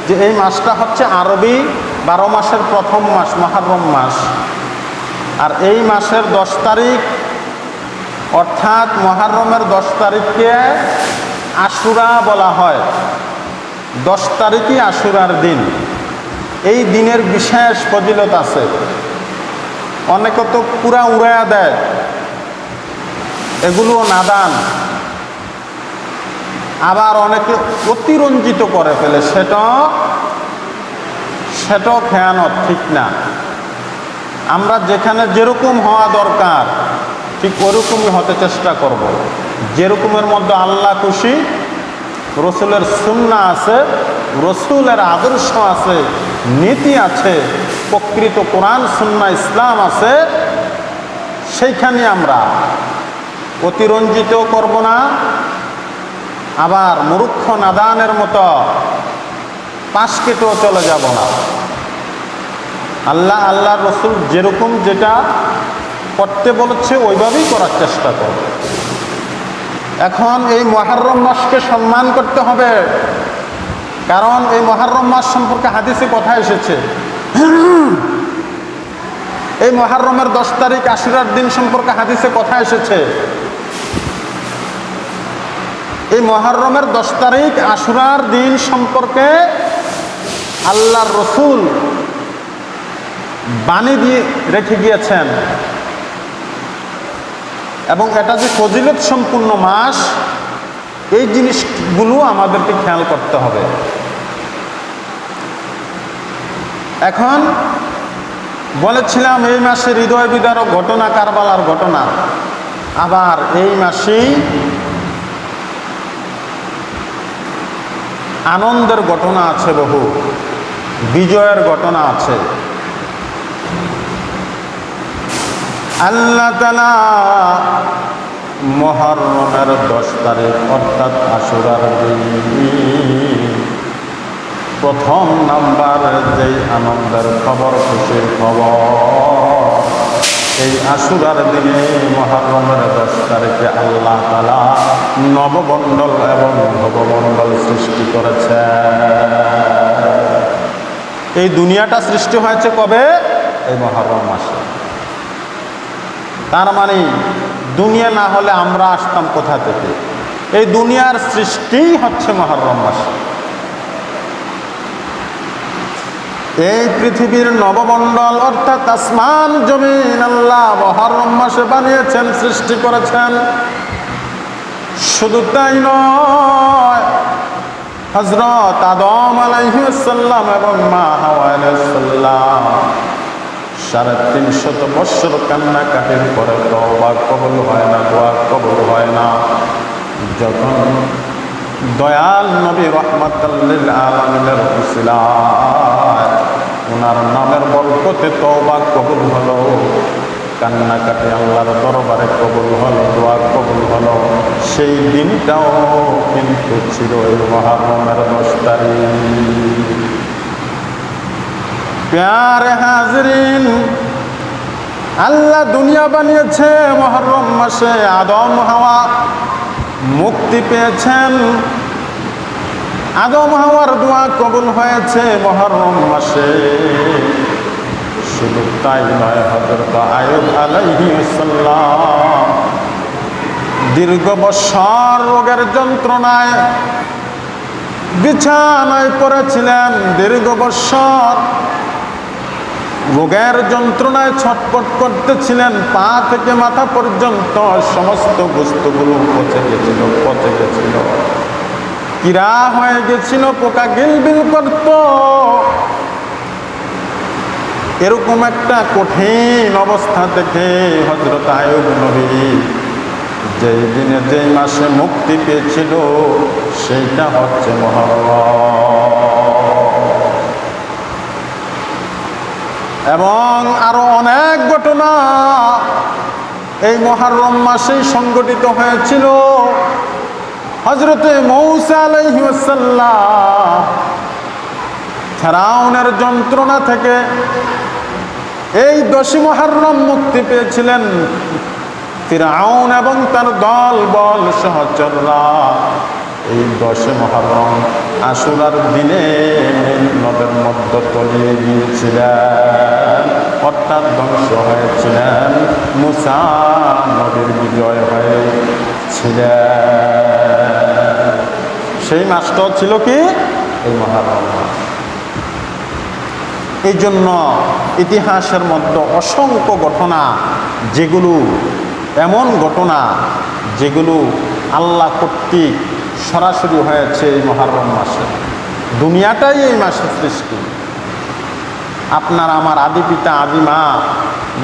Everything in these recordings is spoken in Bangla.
যে এই মাসটা হচ্ছে আরবি 12 মাসের প্রথম মাস, মুহররম মাস। আর এই মাসের 10 তারিখ অর্থাৎ মুহররমের 10 তারিখকে আশুরা বলা হয়। 10 তারিখই আশুরার দিন। এই দিনের বিশেষ ফজিলত আছে। অনেকে তো পুরা উড়াইয়া দেয়, এগুলো নাদান। আবার অনেকে অতিরঞ্জিত করে ফেলে, সেটাও খেয়ানত, ঠিক না। আমরা যেখানে যেরকম হওয়া দরকার ঠিক ওরকমই হতে চেষ্টা করব। যেরকমের মধ্যে আল্লাহ খুশি, রসুলের সুন্নাহ আছে, রসুলের আদর্শ আছে, নীতি আছে, প্রকৃত কোরআন সুন্নাহ ইসলাম আছে, সেইখানে আমরা অতিরঞ্জিত করব না। আবার মূর্খ নাদানের মতো পাশ কেটেও চলে যাব না। আল্লাহ রসুল যেরকম যেটা করতে বলেছে ওইভাবেই করার চেষ্টা করব। এখন এই মুহররম মাসকে সম্মান করতে হবে, কারণ এই মুহররম মাস সম্পর্কে হাদিসে কথা এসেছে। এই মুহররমের 10 তারিখ আশুরার দিন সম্পর্কে হাদিসে কথা এসেছে। এই মুহররমের 10 তারিখ আশুরার দিন সম্পর্কে আল্লাহর রসুল বাণী দিয়ে রেখে গিয়েছেন, এবং এটা যে ফজিলত সম্পূর্ণ মাস, এই জিনিসগুলো আমাদেরকে খেয়াল করতে হবে। এখন বলেছিলাম এই মাসে হৃদয় বিদারক ঘটনা, কারবালার ঘটনা। আবার এই মাসেই আনন্দের ঘটনা আছে, বহু বিজয়ের ঘটনা আছে। আল্লাহ তাআলা মুহররমের 10 তারিখ অর্থাৎ আশুরার দিন প্রথম নাম্বার যেই আনন্দের খবর, খুশির খবর, এই আশুরার দিনে মুহররমের 10 তারিখে আল্লাহ তাআলা নবমণ্ডল এবং ভবমণ্ডল সৃষ্টি করেছে। এই দুনিয়াটা সৃষ্টি হয়েছে কবে? এই মুহররম মাসে। তার মানে দুনিয়া না হলে আমরা আসতাম কোথা থেকে? এই দুনিয়ার সৃষ্টিই হচ্ছে মুহররম মাসে। এই পৃথিবীর নবমণ্ডল অর্থাৎ আসমান জমিন আল্লাহ মুহররম মাসে বানিয়েছেন, সৃষ্টি করেছেন। শুধু তাই নয়, হযরত আদম আলাইহিস সালাম এবং মা হাওয়া আলাইহিস সালাম 350 বছর কান্নাকাটির পরে তওবা কবুল হয় না, দোয়া কবুল হয় না। যখন দয়াল নবী রাহমাতাল লিল আলামিনের উসিলায় ওনার নামের বরকতে তওবা কবুল হলো, কান্নাকাটি আল্লাহর দরবারে কবুল হলো, দোয়া কবুল হলো। সেই দিনটাও কিন্তু ছিল এই মুহররমের 10 তারিখ। প্যারে হাজরিন, আল্লাহ দুনিয়া বানিয়েছে মুহররম মাসে। আদম হাওয়া মুক্তি পেয়েছেন, আদম হাওয়ার দোয়া কবুল হয়েছে মুহররম মাসে। শুধু তাই নয়, হযরত আইয়ুব আলাইহিস সালাম দীর্ঘ বছর রোগের যন্ত্রণায় বিছানায় পড়েছিলেন। দীর্ঘ বছর রোগের যন্ত্রণায় ছটফট করতেছিলেন। পা থেকে মাথা পর্যন্ত সমস্ত বস্তুগুলো পচে গেছিল, কিরা হয়ে গেছিল, পোকা গিলবিল করত। এরকম একটা কঠিন অবস্থা থেকে হযরত আইয়ুব নবী যেই দিনে যেই মাসে মুক্তি পেয়েছিল সেইটা হচ্ছে মুহররম। এবং আরো অনেক ঘটনা এই মুহররম মাসেই সংঘটিত হয়েছিল। হযরতে মূসা আলাইহিস সালাম ফিরআউনের যন্ত্রণা থেকে এই 10 মুহররম মুক্তি পেয়েছিলেন। ফিরআউন এবং তার দল বল সহচররা এই 10 মুহররম আশুরার দিনে তলিয়ে গিয়েছিলেন, অর্থাৎ ধ্বংস হয়েছিলেন, মুসা নবীর বিজয় হয়েছিলেন। সেই মাসটা ছিল কি? এই মুহররম মাস। এই জন্য ইতিহাসের মধ্যে অসংখ্য ঘটনা, যেগুলো এমন ঘটনা যেগুলো আল্লাহ কর্তৃক সরাসরি হয়েছে এই মুহররম মাসে। দুনিয়াটাই এই মাসে সৃষ্টি। আপনার আমার আদি পিতা, আদি মা,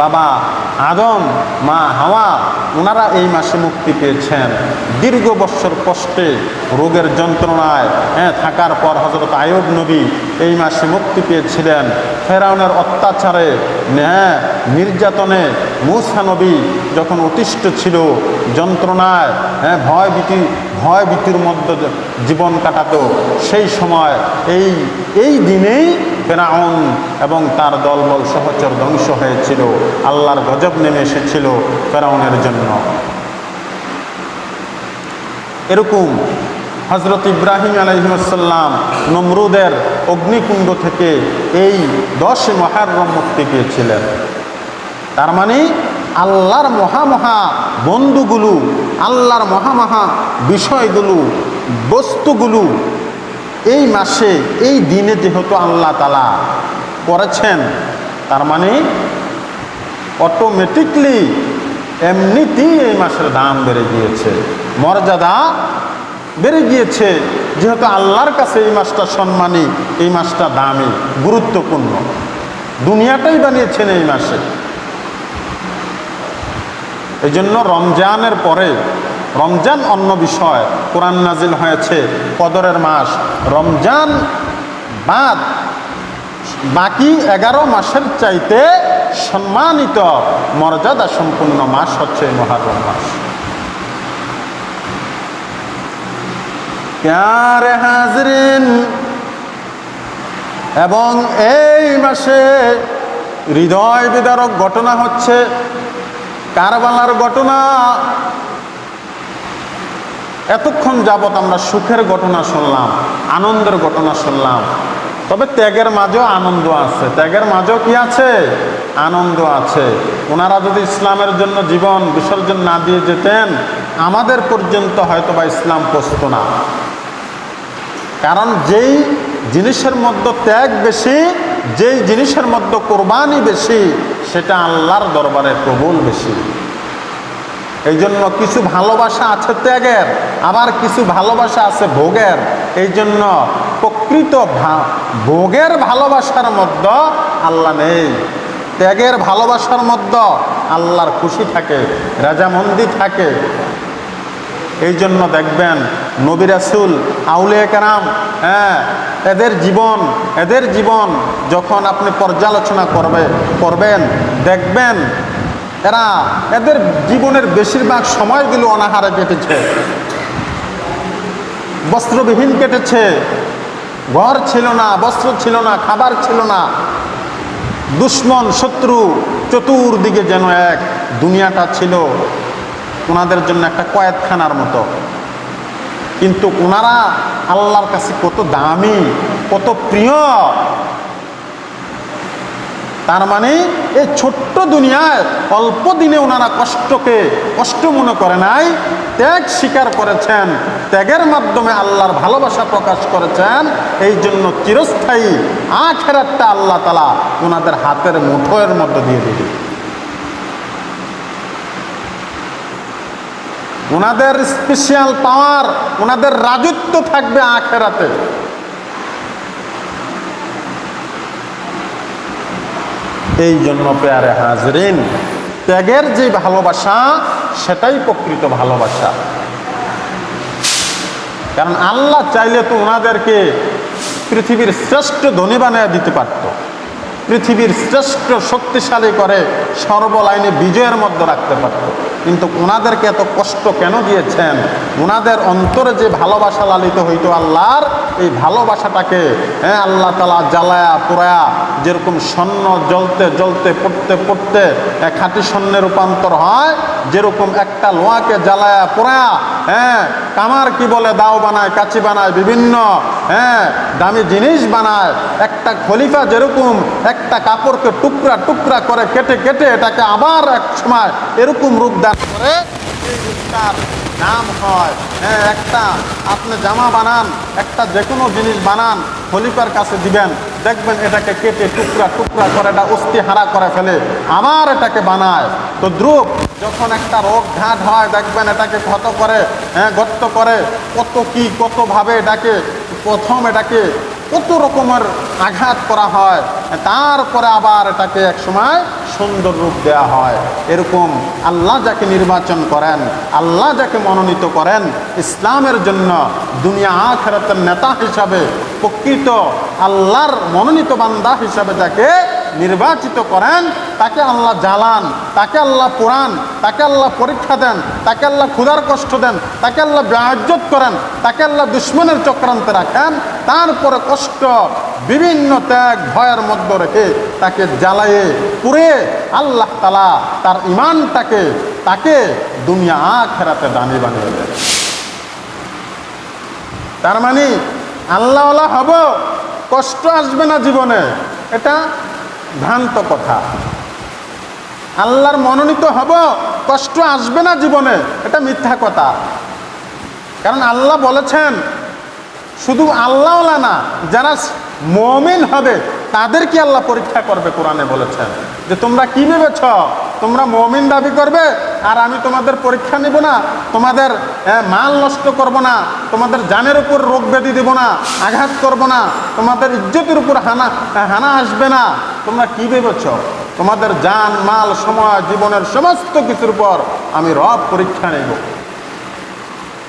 বাবা আদম, মা হাওয়া, ওনারা এই মাসে মুক্তি পেয়েছেন। দীর্ঘ বৎসর কষ্টে, রোগের যন্ত্রণায় থাকার পর হযরত আইয়ুব নবী এই মাসে মুক্তি পেয়েছিলেন। ফেরাউনের অত্যাচারে, নির্যাতনে মূসা নবী যখন অতিষ্ঠ ছিল, যন্ত্রণায়, ভয় ভীতির মধ্যে জীবন কাটাতো, সেই সময় এই দিনেই ফেরাউন এবং তার দলবল সহচর ধ্বংস হয়েছিল। আল্লাহর গজব নেমে এসেছিল ফেরাউনের জন্য। এরকম হযরত ইব্রাহিম আলাইহিস সালাম নমরুদের অগ্নিকুণ্ড থেকে এই 10 মুহররম মুক্তি পেয়েছিলেন। তার মানে আল্লাহর মহা বন্ধুগুলো, আল্লাহর মহা বিষয়গুলো, বস্তুগুলো এই মাসে, এই দিনে যেহেতু আল্লাহ তাআলা করেছেন, তার মানে অটোমেটিকলি এমনিতেই এই মাসের দাম বেড়ে গিয়েছে, মর্যাদা বেড়ে গিয়েছে। যেহেতু আল্লাহর কাছে এই মাসটা সম্মানী, এই মাসটা দামি, গুরুত্বপূর্ণ, দুনিয়াটাই বানিয়েছেন এই মাসে। এই জন্য রমজানের পরে, রমজান অন্য বিষয়, কোরআন নাজিল হয়েছে কদরের মাস। রমজান বাদ বাকি 11 মাসের চাইতে সম্মানিত, মর্যাদা সম্পূর্ণ মাস হচ্ছে মুহররম মাস। প্যারে হাজরিন, এবং এই মাসে হৃদয় বিদারক ঘটনা হচ্ছে কারবালার ঘটনা। এতক্ষণ যাবৎ আমরা সুখের ঘটনা শুনলাম, আনন্দের ঘটনা শুনলাম, তবে ত্যাগের মাঝেও আনন্দ আছে। ত্যাগের মাঝেও কি আছে? আনন্দ আছে। ওনারা যদি ইসলামের জন্য জীবন বিসর্জন না দিয়ে যেতেন, আমাদের পর্যন্ত হয়তো বা ইসলাম পৌঁছতো না। কারণ যেই জিনিসের মধ্যে ত্যাগ বেশি, যেই জিনিসের মধ্যে কোরবানি বেশি, সেটা আল্লাহর দরবারে কবুল বেশি। এই জন্য কিছু ভালোবাসা আছে ত্যাগের, আবার কিছু ভালোবাসা আছে ভোগের। এই জন্য প্রকৃত ভোগের ভালোবাসার মধ্যে আল্লাহ নেই, ত্যাগের ভালোবাসার মধ্যে আল্লাহর খুশি থাকে, রাজামন্দি থাকে। এই জন্য দেখবেন নবী রাসূল, আউলিয়া কেরাম, এদের জীবন যখন আপনি পর্যালোচনা করবেন, দেখবেন এদের জীবনের বেশিরভাগ সময়গুলো অনাহারে কেটেছে, বস্ত্রবিহীন কেটেছে। ঘর ছিল না, বস্ত্র ছিল না, খাবার ছিল না। দুশ্মন, শত্রু চতুর্দিকে যেন এক, দুনিয়াটা ছিল ওনাদের জন্য একটা কয়েদখানার মতো। কিন্তু ওনারা আল্লাহর কাছে কত দামি, কত প্রিয়। তার মানে এই ছোট্ট দুনিয়ায় অল্প দিনে ওনারা কষ্ট মনে করে নাই, ত্যাগ স্বীকার করেছেন, ত্যাগের মাধ্যমে আল্লাহর ভালোবাসা প্রকাশ করেছেন। এই জন্য চিরস্থায়ী আখিরাতটা আল্লাহ তাআলা ওনাদের হাতের মুঠোর মধ্যে দিয়ে দিবে। ওনাদের স্পেশাল পাওয়ার, ওনাদের রাজত্ব থাকবে আখিরাতে। এই জন্য প্যারে হাজরিন, ত্যাগের যে ভালোবাসা, সেটাই প্রকৃত ভালোবাসা। কারণ আল্লাহ চাইলে তো ওনাদেরকে পৃথিবীর শ্রেষ্ঠ ধনী বানিয়ে দিতে পারত, পৃথিবীর শ্রেষ্ঠ শক্তিশালী করে সর্বলাইনে বিজয়ের মধ্যে রাখতে পারত। কিন্তু ওনাদেরকে এত কষ্ট কেন দিয়েছেন? ওনাদের অন্তরে যে ভালোবাসা লালিত হইতো আল্লাহর, এই ভালোবাসাটাকে আল্লাহ তাআলা জ্বালায়া পোড়ায়া, যেরকম স্বর্ণ জ্বলতে জ্বলতে পড়তে পড়তে খাঁটি স্বর্ণে রূপান্তর হয়, যেরকম একটা লোহাকে জ্বালায়া পোড়ায়া হ্যাঁ কামার কি বলে দাও বানায়, কাচি বানায়, বিভিন্ন দামি জিনিস বানায়। একটা খলিফা যেরকম একটা কাপড়কে টুকরা টুকরা করে কেটে কেটে এটাকে আবার এক সময় এরকম রূপ দান করে, এই রূপটার নাম হয় একটা আপনি জামা বানান, একটা যে কোনো জিনিস বানান, খলিফার কাছে দিবেন, দেখবেন এটাকে কেটে টুকরা টুকরা করে এটা অস্থিহারা করে ফেলে, আবার এটাকে বানায়। তো দ্রুপ যখন একটা রোগ ঘাট হয়, দেখবেন এটাকে ক্ষত করে, গর্ত করে, কতভাবে এটাকে প্রথম এটাকে কত রকমের আঘাত করা হয়, তারপরে আবার এটাকে একসময় সুন্দর রূপ দেওয়া হয়। এরকম আল্লাহ যাকে নির্বাচন করেন, আল্লাহ যাকে মনোনীত করেন ইসলামের জন্য, দুনিয়া আখিরাতের নেতা হিসাবে, প্রকৃত আল্লাহর মনোনীত বান্দা হিসাবে যাকে নির্বাচিত করেন, তাকে আল্লাহ জ্বালান, তাকে আল্লাহ পুরান, তাকে আল্লাহ পরীক্ষা দেন, তাকে আল্লাহ ক্ষুধার কষ্ট দেন, তাকে আল্লাহ বেইজ্জত করেন, তাকে আল্লাহ দুশ্মনের চক্রান্তে রাখেন, তারপরে কষ্ট বিভিন্ন ত্যাগ ভয়ের মধ্যে রেখে তাকে জ্বালায়ে পুড়ে আল্লাহ তাআলা তার ঈমানটাকে তাকে দুনিয়া আখিরাতে দামি বানিয়ে দেন। তার মানে আল্লাহওয়ালা হব, কষ্ট আসবে না জীবনে, এটা ভ্রান্ত কথা। আল্লাহর মনোনীত হব, কষ্ট আসবে না জীবনে, এটা মিথ্যা কথা। কারণ আল্লাহ বলেছেন শুধু আল্লাহওয়ালা না, যারা মুমিন হবে তাদেরকে আল্লাহ পরীক্ষা করবে। কোরআনে বলেছেন যে তোমরা কি ভেবেছ, তোমরা মুমিন দাবি করবে আর আমি তোমাদের পরীক্ষা নিব না, তোমাদের মাল নষ্ট করব না, তোমাদের জানের উপর রোগ ব্যাধি দেব না, আঘাত করব না, তোমাদের ইজ্জতের উপর হানা আসবে না। তোমরা কি ভেবেছ তোমাদের জান মাল সময় জীবনের সমস্ত কিছুর উপর আমি রব পরীক্ষা নেব।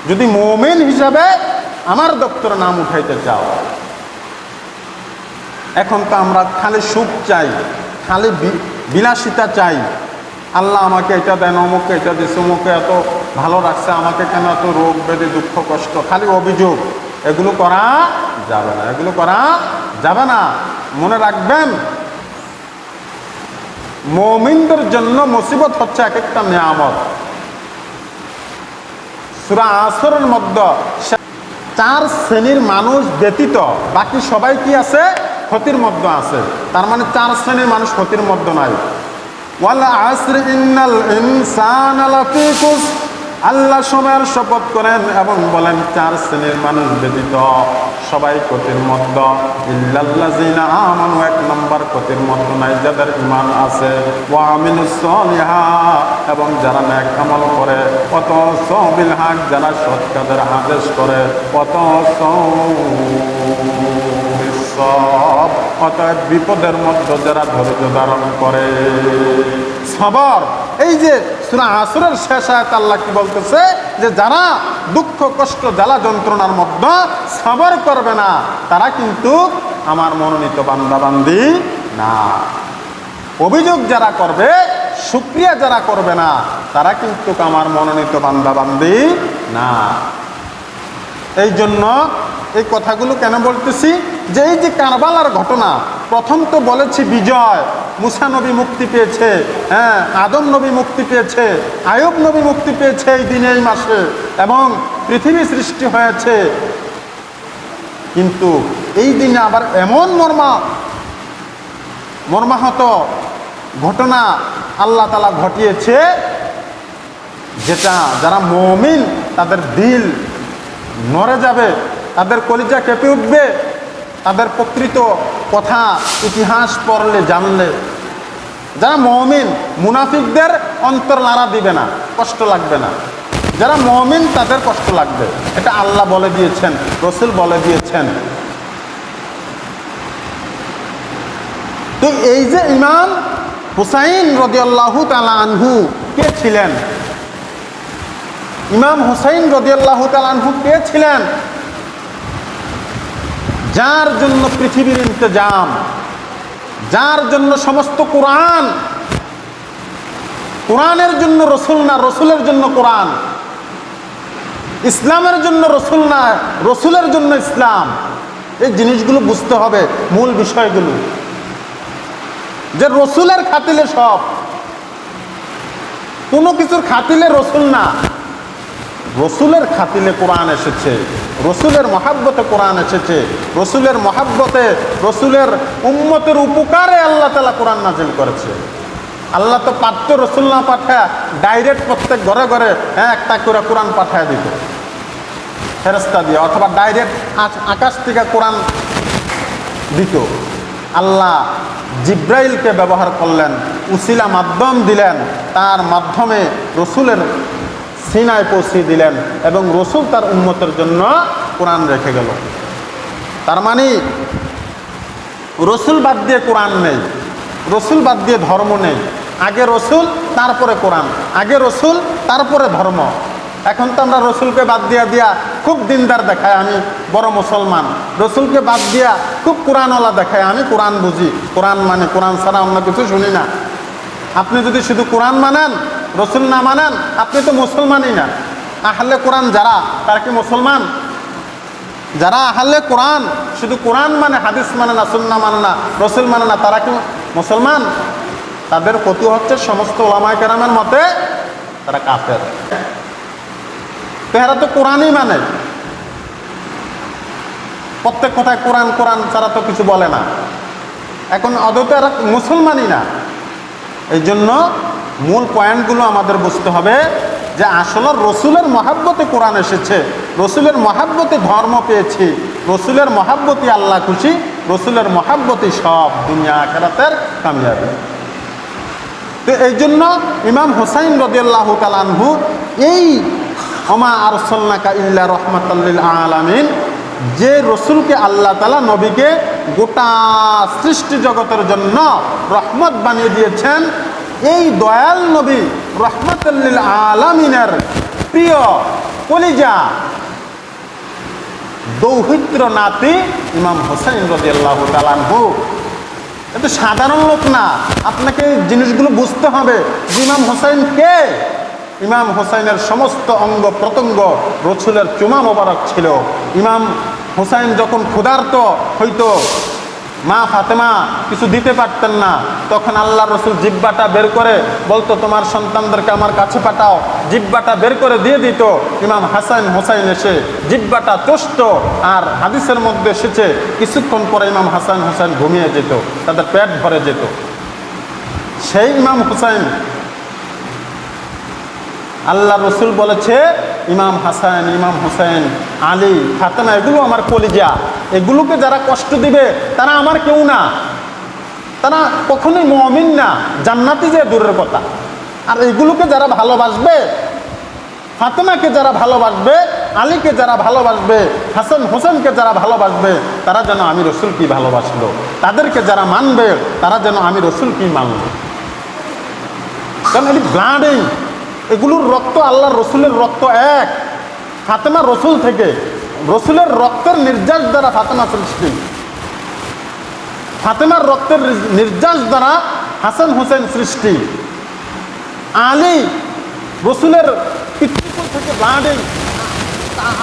যদি মুমিন হিসাবে আমার দপ্তরে নাম উঠাইতে চাও। এখন তো আমরা খালি সুখ চাই, খালি বিলাসিতা চাই। আল্লাহ আমাকে এটা দেন, অমুকে এটা দিচ্ছে, অমুকে এত ভালো রাখছে, আমাকে কেন এত রোগ ব্যাধি দুঃখ কষ্ট, খালি অভিযোগ। এগুলো করা যাবে না, এগুলো করা যাবে না। মনে রাখবেন মুমিনদের জন্য মুসিবত হচ্ছে এক একটা নিয়ামত। সূরা আসরের মধ্যে 4 শ্রেণীর মানুষ ব্যতীত বাকি সবাই কি আছে? ক্ষতির মধ্যে আছে। তার মানে 4 শ্রেণীর মানুষ ক্ষতির মধ্যে নাই। ওয়াল আসরি ইন্নাল ইনসানা লাফি খুসর, আল্লাহ সময়ের শপথ করেন এবং বলেন 4 শ্রেণীর মানুষ ব্যতীত সবাই ক্ষতির মধ্যে। ইল্লাল্লাযিনা আমানু, 1 নম্বর ক্ষতির মধ্যে নাই যাদের ঈমান আছে। ওয়া আমিলুস সলিহাত, এবং যারা নেক আমল করে। ওয়াতাওয়াসাউ বিল হক, যারা সৎ কাজের আদেশ করে। ওয়াতাওয়াসাউ বিস সবর, অতএব বিপদের মধ্যে যারা ধৈর্য ধারণ করে। সবর, এই যে সূরা আসরের শেষ আয়াত আল্লাহ কি বলতেছে যে যারা দুঃখ কষ্ট জ্বালা যন্ত্রণার মধ্যে সবর করবে না, তারা কিন্তু আমার মনোনীত বান্দা বান্দি না। অভিযোগ যারা করবে, শুকরিয়া যারা করবে না, তারা কিন্তু আমার মনোনীত বান্দা বান্দি না। এই জন্য এই কথাগুলো কেন বলতেছি যে এই যে কারবালার ঘটনা, প্রথম তো বলেছি বিজয়, মুসা নবী মুক্তি পেয়েছে, আদম নবী মুক্তি পেয়েছে, আয়ুব নবী মুক্তি পেয়েছে এই দিনে এই মাসে, এবং পৃথিবী সৃষ্টি হয়েছে। কিন্তু এই দিনে আবার এমন মর্মাহত ঘটনা আল্লাহ তাআলা ঘটিয়েছে, যেটা যারা মুমিন তাদের দিল নড়ে যাবে, তাদের কলিজা কেঁপে উঠবে, তাদের প্রকৃত কথা ইতিহাস পড়লে জানলে। যারা মুমিন, মুনাফিকদের অন্তর নাড়া দিবে না, কষ্ট লাগবে না। যারা মুমিন তাদের কষ্ট লাগবে, এটা আল্লাহ বলে দিয়েছেন, রাসূল বলে দিয়েছেন। তো এই যে ইমাম হুসাইন রাদিয়াল্লাহু তাআলা আনহু কে ছিলেন? ইমাম হুসাইন রাদিয়াল্লাহু তাআলা আনহু কে ছিলেন? যার জন্য পৃথিবীর ইন্তজাম, যার জন্য সমস্ত কোরআনের জন্য রসুল না, রসুলের জন্য কোরআন, ইসলামের জন্য রসুল না, রসুলের জন্য ইসলাম। এই জিনিসগুলো বুঝতে হবে, মূল বিষয়গুলো, যে রসুলের খাতিলে সব, কোনো কিছুর খাতিলে রসুল না। রসুলের খাতিলে কোরআন এসেছে, রসুলের মহাব্বতে কোরআন এসেছে, রসুলের মহাব্বতে রসুলের উম্মতের উপকারে আল্লাহ তাআলা কোরআন নাজিল করেছে। আল্লাহ তো পাঠ্য রসুল না পাঠায় ডাইরেক্ট প্রত্যেক ঘরে ঘরে একটা করে কোরআন পাঠায় দিত ফেরেশতা দিয়ে, অথবা ডাইরেক্ট আকাশ থেকে কোরআন দিত। আল্লাহ জিব্রাইলকে ব্যবহার করলেন, উসিলা মাধ্যম দিলেন, তার মাধ্যমে রসুলের সিনায় পৌঁছে দিলেন এবং রসুল তার উম্মতের জন্য কোরআন রেখে গেল। তার মানে রসুল বাদ দিয়ে কোরআন নেই, রসুল বাদ দিয়ে ধর্ম নেই। আগে রসুল তারপরে কোরআন, আগে রসুল তারপরে ধর্ম। এখন তো আমরা রসুলকে বাদ দিয়া খুব দিনদার দেখায় আমি বড় মুসলমান, রসুলকে বাদ দিয়া খুব কোরআনওয়ালা দেখায় আমি কোরআন বুঝি, কোরআন মানে কোরআন ছাড়া অন্য কিছু শুনি না। আপনি যদি শুধু কোরআন মানেন, রসুল না মানেন, আপনি তো মুসলমানই না। আহলে কোরআন যারা, তারা কি মুসলমান? যারা আহলে কোরআন, শুধু কোরআন মানে, হাদিস মানে না, সুন্নাহ মানে না, রসুল মানে না, তারা কি মুসলমান? তাদের ক্ষতি হচ্ছে সমস্ত ওলামায়ে কেরামের মতে তারা কাফের। তো এরা তো কোরআনই মানে, প্রত্যেক কথায় কোরআন কোরআন ছাড়া তো কিছু বলে না। এখন অদূত এরা মুসলমানই না। এই জন্য মূল পয়েন্টগুলো আমাদের বুঝতে হবে যে আসলে রসুলের মহাব্বতে কোরআন এসেছে, রসুলের মহাব্বতে ধর্ম পেয়েছি, রসুলের মহাব্বতে আল্লাহ খুশি, রসুলের মহাব্বতে সব দুনিয়া আখিরাতের কামিয়াবি। তো এই জন্য ইমাম হুসাইন রাদিয়াল্লাহু তাআলা আনহু এই ওমা আরসালনাকা ইল্লা রাহমাতাল লিল আলামিন, যে রসুলকে আল্লাহ তাআলা নবীকে গোটা সৃষ্টি জগতের জন্য রহমত বানিয়ে দিয়েছেন, এই দয়াল নবী রাহমাতুল লিল আলামিনের প্রিয় কলিজা দৌহিত্র নাতি ইমাম হুসাইন রাদিয়াল্লাহু তাআলা আনহু। এটা সাধারণ লোক না, আপনাকে জিনিসগুলো বুঝতে হবে যে ইমাম হুসাইন কে। ইমাম হুসাইনের সমস্ত অঙ্গ প্রত্যঙ্গ রসুলের চুমা মোবারক ছিল। ইমাম হুসাইন যখন ক্ষুধার্ত হইতো, মা ফাতেমা কিছু দিতে পারতেন না, তখন আল্লাহ রসুল জিব্বাটা বের করে বলতো তোমার সন্তানদেরকে আমার কাছে পাঠাও, জিব্বাটা বের করে দিয়ে দিত। ইমাম হাসান হুসাইন এসে জিব্বাটা চষত, আর হাদিসের মধ্যে এসেছে কিছুক্ষণ পরে ইমাম হাসান হুসাইন ঘুমিয়ে যেত, তাদের পেট ভরে যেত। সেই ইমাম হুসাইন, আল্লাহ রসুল বলেছে ইমাম হাসান, ইমাম হুসাইন, আলী, ফাতেমা এগুলো আমার কলিজা, এগুলোকে যারা কষ্ট দিবে তারা আমার কেউ না, তারা কখনোই মুমিন না, জান্নাতি যে দূরের কথা। আর এগুলোকে যারা ভালোবাসবে, ফাতেমাকে যারা ভালোবাসবে, আলীকে যারা ভালোবাসবে, হাসান হোসেনকে যারা ভালোবাসবে, তারা যেন আমি রসুল কি ভালোবাসলো, তাদেরকে যারা মানবে তারা যেন আমি রসুল কি মানল। কারণ এটি ব্লাডেই, এগুলোর রক্ত আল্লাহর রসুলের রক্ত এক। ফাতেমা রসুল থেকে, রসুলের রক্তের নির্যাস দ্বারা ফাতেমা সৃষ্টি, ফাতেমার রক্তের নির্যাস দ্বারা হাসান হোসেন সৃষ্টি। আলী রসুলের পিতৃকুল থেকে ব্লাডেই,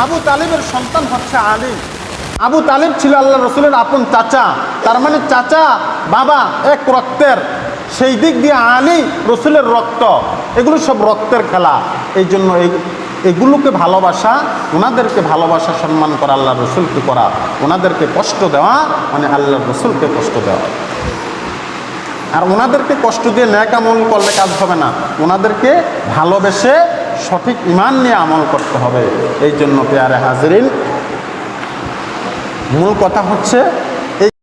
আবু তালিবের সন্তান হচ্ছে আলী। আবু তালিব ছিল আল্লাহ রসুলের আপন চাচা, তার মানে চাচা বাবা এক রক্তের। সেই দিক দিয়ে আলী রসুলের রক্ত, এগুলো সব রক্তের খেলা। এই জন্য এগুলোকে ভালোবাসা, ওনাদেরকে ভালোবাসা, সম্মান করা, আল্লাহ রসুলকে করা, ওনাদেরকে কষ্ট দেওয়া মানে আল্লাহ রসুলকে কষ্ট দেওয়া। আর ওনাদেরকে কষ্ট দিয়ে নেক আমল করলে কাজ হবে না, ওনাদেরকে ভালোবেসে সঠিক ঈমান নিয়ে আমল করতে হবে। এই জন্য পেয়ারে হাজরিন, মূল কথা হচ্ছে